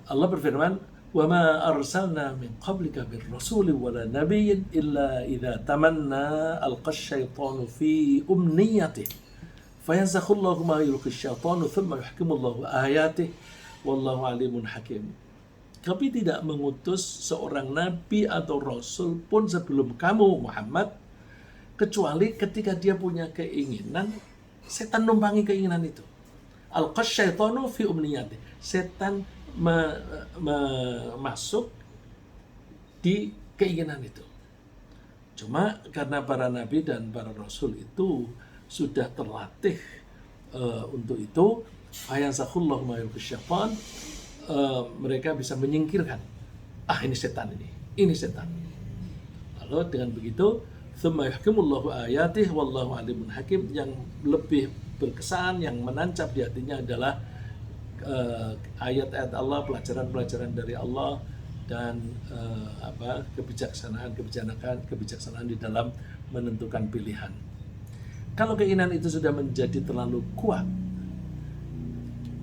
Allah berfirman, "Wa ma arsalna min qablika bir rasulin wala nabiyyin illa idza tamanna alqa asy-syaitanu fi umniyatihi fayansakhullahu ma yulqi asy-syaitanu thumma yuhkimullahu ayatihi wallahu alimun hakim. Kami tidak mengutus seorang nabi atau rasul pun sebelum kamu Muhammad, kecuali ketika dia punya keinginan, setan numpangi keinginan itu. Al-qasyaitanu fi umniyati. Setan masuk di keinginan itu. Cuma karena para nabi dan para rasul itu sudah terlatih untuk itu, fayansakhullahu ma yulqi syaitan, mereka bisa menyingkirkan, ini setan, ini setan. Lalu dengan begitu, tsumma yahkimullahu ayatih wallahu alimun hakim. Yang lebih berkesan, yang menancap di hatinya adalah ayat-ayat Allah, pelajaran-pelajaran dari Allah, dan kebijaksanaan di dalam menentukan pilihan. Kalau keinginan itu sudah menjadi terlalu kuat,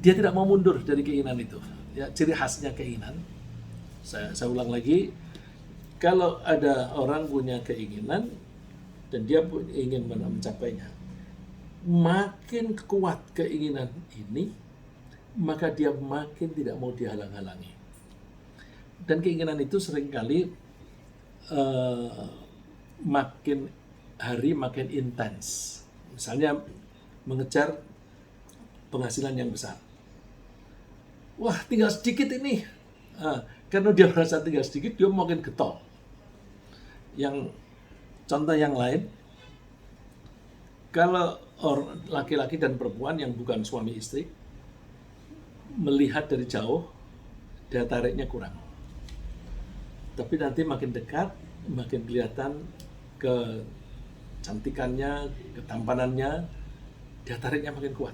dia tidak mau mundur dari keinginan itu. Ya, ciri khasnya keinginan. Saya ulang lagi, kalau ada orang punya keinginan dan dia ingin mencapainya, makin kuat keinginan ini, maka dia makin tidak mau dihalang-halangi. Dan keinginan itu seringkali makin hari makin intens. Misalnya mengejar penghasilan yang besar. Wah, tinggal sedikit ini. Karena dia merasa tinggal sedikit, dia makin getol. Yang contoh yang lain, kalau laki-laki dan perempuan yang bukan suami istri melihat dari jauh, daya tariknya kurang. Tapi nanti makin dekat, makin kelihatan kecantikannya, ketampanannya, daya tariknya makin kuat.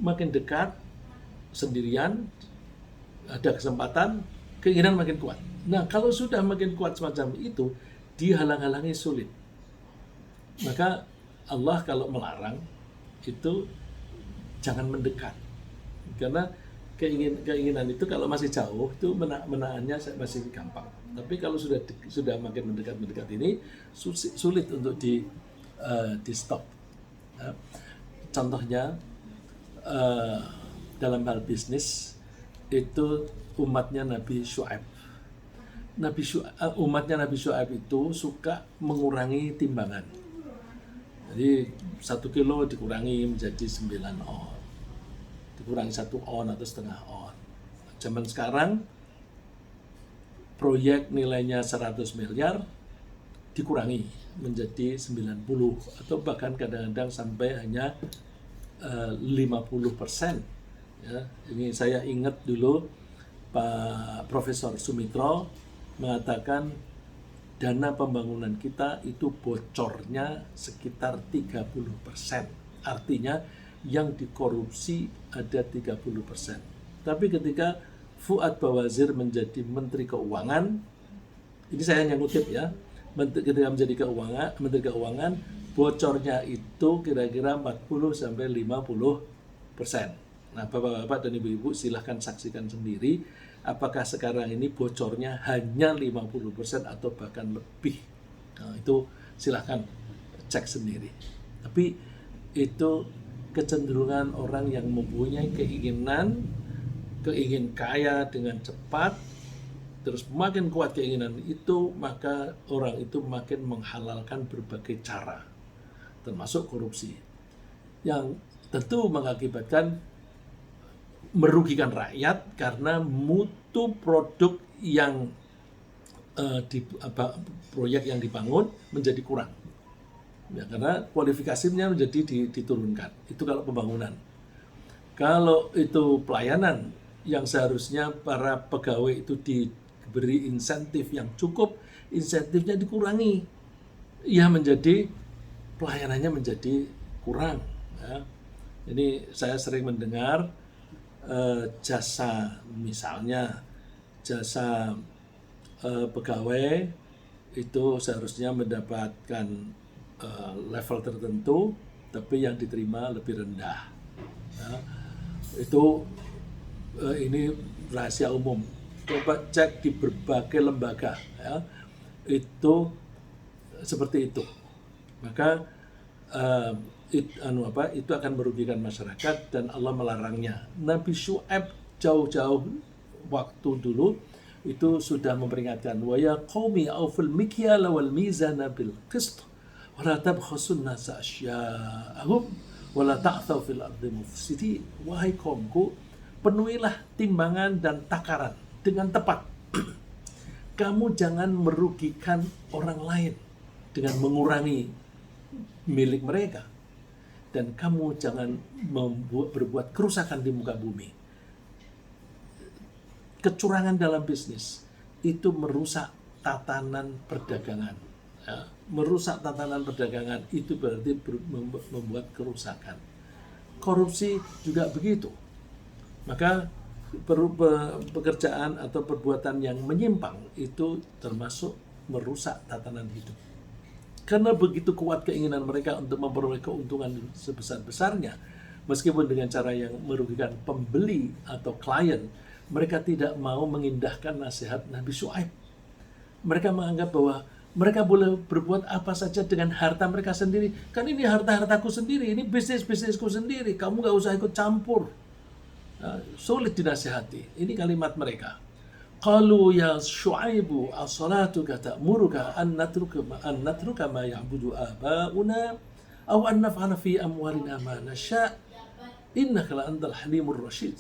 Makin dekat, sendirian, ada kesempatan, keinginan makin kuat. Nah, kalau sudah makin kuat semacam itu, dihalang-halangi sulit. Maka Allah kalau melarang, itu jangan mendekat. Karena keinginan itu kalau masih jauh, itu menahannya masih gampang. Tapi kalau sudah makin mendekat ini, sulit untuk di stop. Contohnya, dalam hal bisnis, itu umatnya Nabi Syuaib. Umatnya Nabi Syuaib itu suka mengurangi timbangan. Jadi 1 kilo dikurangi menjadi 9 on. Dikurangi 1 on atau setengah on. Zaman sekarang, proyek nilainya 100 miliar dikurangi menjadi 90 atau bahkan kadang-kadang sampai hanya 50%. Ya, ini saya ingat dulu Pak Profesor Sumitro mengatakan dana pembangunan kita itu bocornya sekitar 30%. Artinya yang dikorupsi ada 30%. Tapi ketika Fuad Bawazir menjadi Menteri Keuangan, ini saya hanya ngutip ya, ketika menjadi Menteri Keuangan, bocornya itu kira-kira 40-50%. Nah, Bapak-bapak dan Ibu-ibu silahkan saksikan sendiri apakah sekarang ini bocornya hanya 50% atau bahkan lebih. Nah, itu silahkan cek sendiri. Tapi itu kecenderungan orang yang mempunyai keinginan kaya dengan cepat, terus makin kuat keinginan itu, maka orang itu makin menghalalkan berbagai cara, termasuk korupsi, yang tentu mengakibatkan merugikan rakyat karena mutu produk yang proyek yang dibangun menjadi kurang. Ya, karena kualifikasinya menjadi diturunkan. Itu kalau pembangunan. Kalau itu pelayanan yang seharusnya para pegawai itu diberi insentif yang cukup, insentifnya dikurangi. Ya, menjadi pelayanannya menjadi kurang. Ya. Ini saya sering mendengar jasa, misalnya jasa pegawai itu seharusnya mendapatkan level tertentu, tapi yang diterima lebih rendah. Ya, itu ini rahasia umum. Coba cek di berbagai lembaga, ya, itu seperti itu. Maka itu akan merugikan masyarakat dan Allah melarangnya. Nabi Syuaib jauh-jauh waktu dulu itu sudah memperingatkan, wa ya qaumi auful mikyala wal mizana bil qist wa la tabkhasun nasa asya'ahum wa la ta'thaw fil ardi mufsidin. Wahai kaumku, penuhilah timbangan dan takaran dengan tepat. Kamu jangan merugikan orang lain dengan mengurangi milik mereka, dan kamu jangan berbuat kerusakan di muka bumi. Kecurangan dalam bisnis itu merusak tatanan perdagangan. Ya, merusak tatanan perdagangan itu berarti membuat kerusakan. Korupsi juga begitu. Maka pekerjaan atau perbuatan yang menyimpang itu termasuk merusak tatanan hidup. Karena begitu kuat keinginan mereka untuk memperoleh keuntungan sebesar-besarnya, meskipun dengan cara yang merugikan pembeli atau klien, mereka tidak mau mengindahkan nasihat Nabi Syuaib. Mereka menganggap bahwa mereka boleh berbuat apa saja dengan harta mereka sendiri. Kan ini harta-hartaku sendiri, ini bisnis-bisnisku sendiri, kamu gak usah ikut campur. Sulit dinasihati. Ini kalimat mereka. Qalu ya Syuaibu as-salatuka ta'muruka an natruka ma ya'budu aba'una aw an naf'ala fi amwalina ma nasha' innaka la antal halimur rasyid.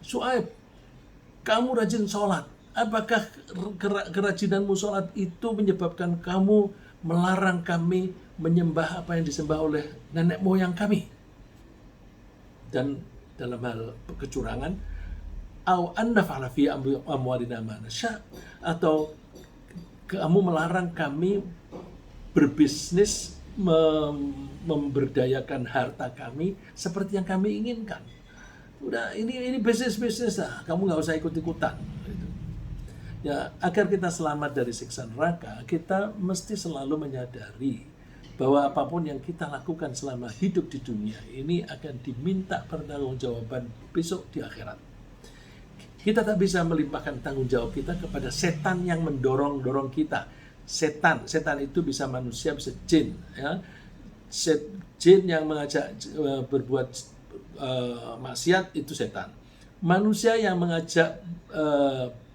Syuaib, kamu rajin sholat. Apakah kerajinanmu sholat itu menyebabkan kamu melarang kami menyembah apa yang disembah oleh nenek moyang kami? Dan dalam hal kecurangan, au an naf'ala fi amwalina ma nasha', atau kamu melarang kami berbisnis memberdayakan harta kami seperti yang kami inginkan. Udah, ini bisnis lah, kamu nggak usah ikut-ikutan. Ya, agar kita selamat dari siksa neraka, kita mesti selalu menyadari bahwa apapun yang kita lakukan selama hidup di dunia ini akan diminta pertanggungjawaban besok di akhirat. Kita tak bisa melimpahkan tanggung jawab kita kepada setan yang mendorong-dorong kita. Setan itu bisa manusia, bisa jin. Ya. Jin yang mengajak berbuat maksiat itu setan. Manusia yang mengajak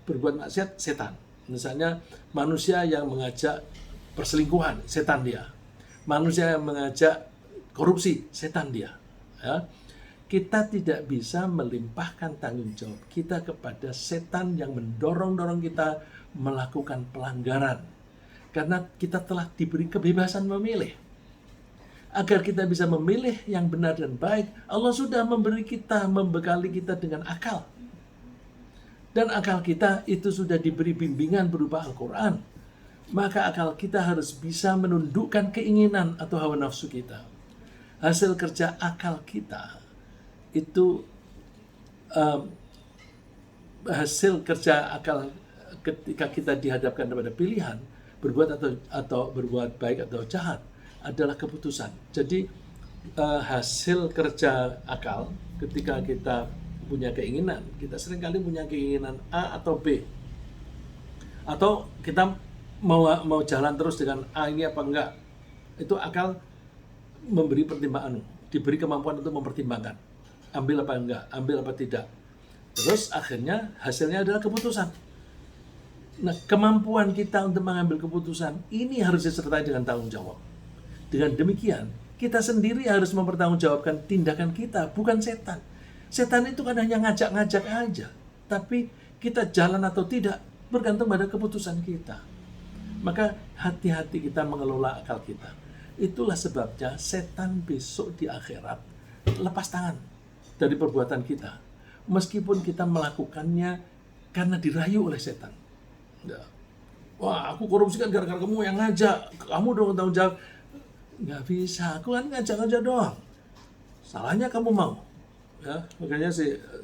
berbuat maksiat, setan. Misalnya manusia yang mengajak perselingkuhan, setan dia. Manusia yang mengajak korupsi, setan dia. Ya. Kita tidak bisa melimpahkan tanggung jawab kita kepada setan yang mendorong-dorong kita melakukan pelanggaran. Karena kita telah diberi kebebasan memilih. Agar kita bisa memilih yang benar dan baik, Allah sudah membekali kita dengan akal. Dan akal kita itu sudah diberi bimbingan berupa Al-Quran. Maka akal kita harus bisa menundukkan keinginan atau hawa nafsu kita. Hasil kerja akal kita itu hasil kerja akal ketika kita dihadapkan kepada pilihan berbuat atau berbuat baik atau jahat adalah keputusan. Jadi hasil kerja akal ketika kita punya keinginan, kita seringkali punya keinginan A atau B, atau kita mau jalan terus dengan A ini apa enggak, itu akal memberi pertimbangan, diberi kemampuan untuk mempertimbangkan, ambil apa enggak, ambil apa tidak. Terus akhirnya hasilnya adalah keputusan. Nah, kemampuan kita untuk mengambil keputusan ini harus disertai dengan tanggung jawab. Dengan demikian, kita sendiri harus mempertanggungjawabkan tindakan kita, bukan setan. Setan itu kan hanya ngajak-ngajak aja, tapi kita jalan atau tidak bergantung pada keputusan kita. Maka hati-hati kita mengelola akal kita. Itulah sebabnya setan besok di akhirat lepas tangan dari perbuatan kita, meskipun kita melakukannya karena dirayu oleh setan. Wah, aku korupsi kan gara-gara kamu yang ngajak, kamu dong tanggung jawab. Nggak bisa, aku kan ngajak-ngajak doang. Salahnya kamu mau. Ya, makanya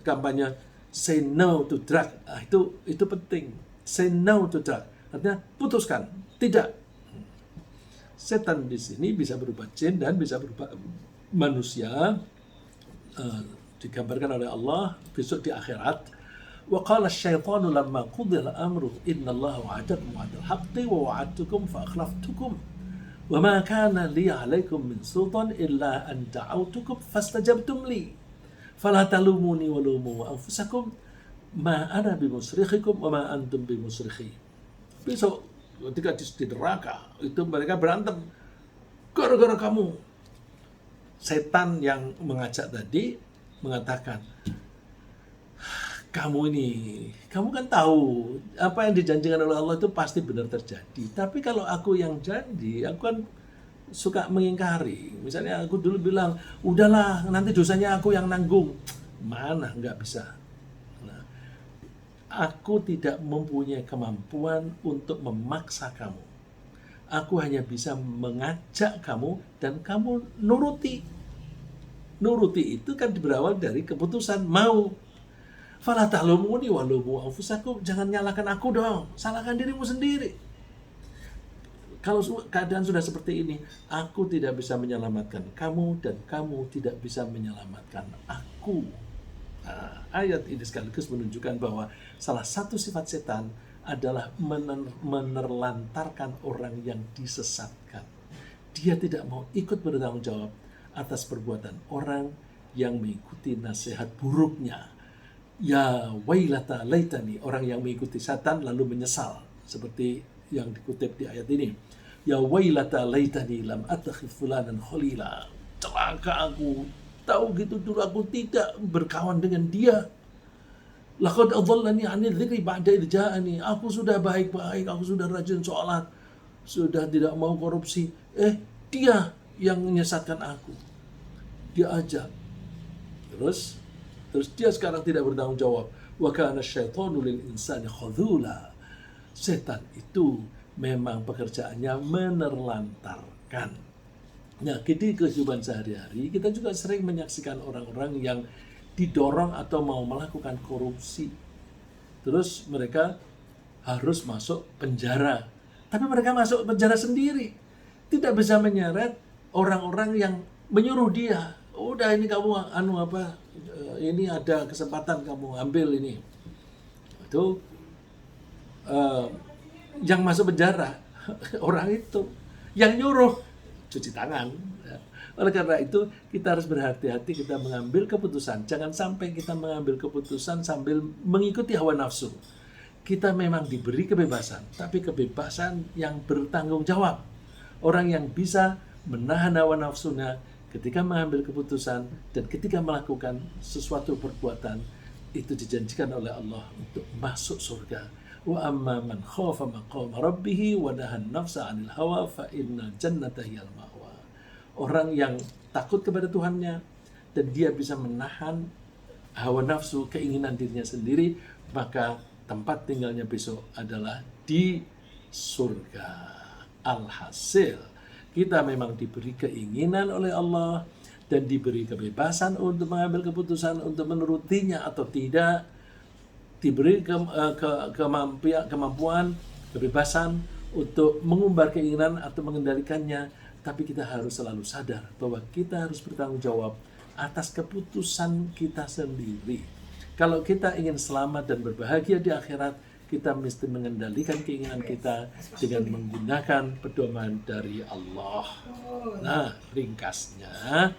kampanye say no to drug. Nah, itu penting. Say no to drug. Artinya putuskan, tidak. Setan di sini bisa berupa jin dan bisa berupa manusia. Digambarkan oleh Allah besok di akhirat. Wa qala asy-syaitanu lamma qudiya al-amru innallaha wa'adakum wa'dal haqqi wa wa'adtukum fa akhlaftukum Wa ma kana li 'alaikum min sultan illa an da'autukum fastajabtum li. Fala talumuni wa lumu anfusakum ma ana bimusrikhikum wa ma antum bimusrikhi. Besok ketika di neraka itu mereka berantem gara-gara kamu. Setan yang mengajak tadi mengatakan, kamu kan tahu apa yang dijanjikan oleh Allah itu pasti benar terjadi. Tapi kalau aku yang janji, aku kan suka mengingkari. Misalnya aku dulu bilang, udahlah nanti dosanya aku yang nanggung. Mana, nggak bisa. Nah, aku tidak mempunyai kemampuan untuk memaksa kamu. Aku hanya bisa mengajak kamu dan kamu nuruti. Nuruti itu kan berawal dari keputusan mau. Fala ta'lumuni wa lumu anfusakum, jangan nyalakan aku dong, salahkan dirimu sendiri. Kalau keadaan sudah seperti ini, aku tidak bisa menyelamatkan kamu dan kamu tidak bisa menyelamatkan aku. Nah, ayat ini sekaligus menunjukkan bahwa salah satu sifat setan adalah menerlantarkan orang yang disesatkan. Dia tidak mau ikut bertanggung jawab atas perbuatan orang yang mengikuti nasihat buruknya. Ya wailata laitani, orang yang mengikuti setan lalu menyesal, seperti yang dikutip di ayat ini. Ya wailata laitani lam attakhidh fulanan khalila. Celaka aku, tahu gitu dulu aku tidak berkawan dengan dia. Laqad adallani 'anil dzikri ba'da idh ja'ani. Aku sudah baik-baik, aku sudah rajin sholat, sudah tidak mau korupsi. Dia yang menyesatkan aku. Dia ajak. Terus dia sekarang tidak bertanggung jawab. Wa kana asyaitanu lil insani khadhula. Setan itu memang pekerjaannya menerlantarkan. Nah, di kehidupan sehari-hari kita juga sering menyaksikan orang-orang yang didorong atau mau melakukan korupsi. Terus mereka harus masuk penjara. Tapi mereka masuk penjara sendiri. Tidak bisa menyeret orang-orang yang menyuruh dia. Udah ini kamu ini ada kesempatan kamu ambil ini. Itu yang masuk penjara orang itu yang nyuruh cuci tangan. Oleh karena itu kita harus berhati-hati kita mengambil keputusan. Jangan sampai kita mengambil keputusan sambil mengikuti hawa nafsu. Kita memang diberi kebebasan, tapi kebebasan yang bertanggung jawab. Orang yang bisa menahan hawa nafsunya ketika mengambil keputusan dan ketika melakukan sesuatu perbuatan, itu dijanjikan oleh Allah untuk masuk surga. Wa amma man khafa maqama rabbih wa nahan nafsa 'anil hawa fa innal jannata hiyal ma'wa. Orang yang takut kepada Tuhannya dan dia bisa menahan hawa nafsu, keinginan dirinya sendiri, maka tempat tinggalnya besok adalah di surga. Alhasil, kita memang diberi keinginan oleh Allah dan diberi kebebasan untuk mengambil keputusan untuk menurutinya atau tidak. Diberi kemampuan, kebebasan untuk mengumbar keinginan atau mengendalikannya. Tapi kita harus selalu sadar bahwa kita harus bertanggung jawab atas keputusan kita sendiri. Kalau kita ingin selamat dan berbahagia di akhirat, kita mesti mengendalikan keinginan kita dengan menggunakan pedoman dari Allah. Nah, ringkasnya,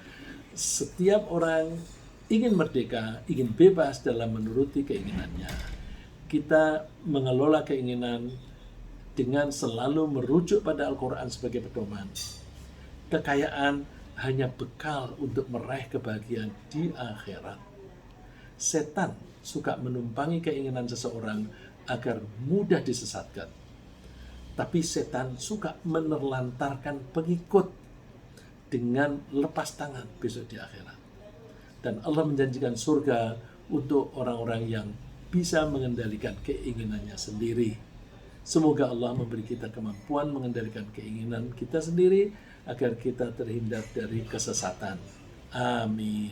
setiap orang ingin merdeka, ingin bebas dalam menuruti keinginannya. Kita mengelola keinginan dengan selalu merujuk pada Al-Quran sebagai pedoman. Kekayaan hanya bekal untuk meraih kebahagiaan di akhirat. Setan suka menumpangi keinginan seseorang agar mudah disesatkan. Tapi setan suka menerlantarkan pengikut dengan lepas tangan besok di akhirat. Dan Allah menjanjikan surga untuk orang-orang yang bisa mengendalikan keinginannya sendiri. Semoga Allah memberi kita kemampuan mengendalikan keinginan kita sendiri agar kita terhindar dari kesesatan. Amin.